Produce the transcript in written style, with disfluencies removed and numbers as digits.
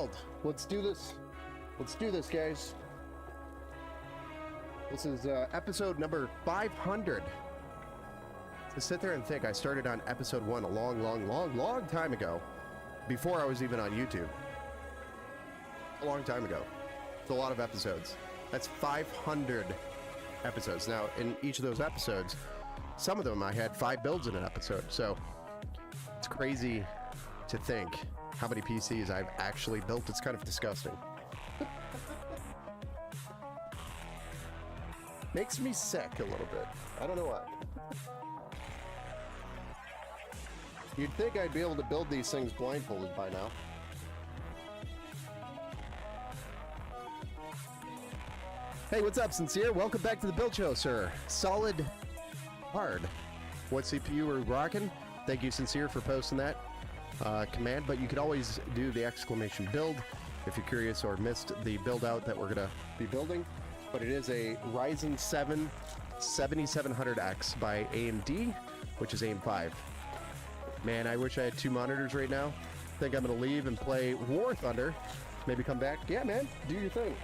build. Let's do this. Let's do this, guys. This is episode number 500. To sit there and think, I started on episode 1 a long time ago, before I was even on YouTube. A long time ago. It's a lot of episodes. That's 500 episodes. Now, in each of those episodes, some of them I had 5 builds in an episode, so it's crazy to think how many PCs I've actually built. It's kind of disgusting. Makes me sick a little bit. I don't know why. You'd think I'd be able to build these things blindfolded by now. Hey, what's up, Sincere? Welcome back to the Build Show, sir. Solid hard. What CPU are we rocking? Thank you, Sincere, for posting that command, but you could always do the exclamation build if you're curious or missed the build out that we're gonna be building. But it is a Ryzen 7 7700X by AMD, which is AM5. Man, I wish I had 2 monitors right now. I think I'm gonna leave and play War Thunder. Maybe come back. Yeah, man, do your thing.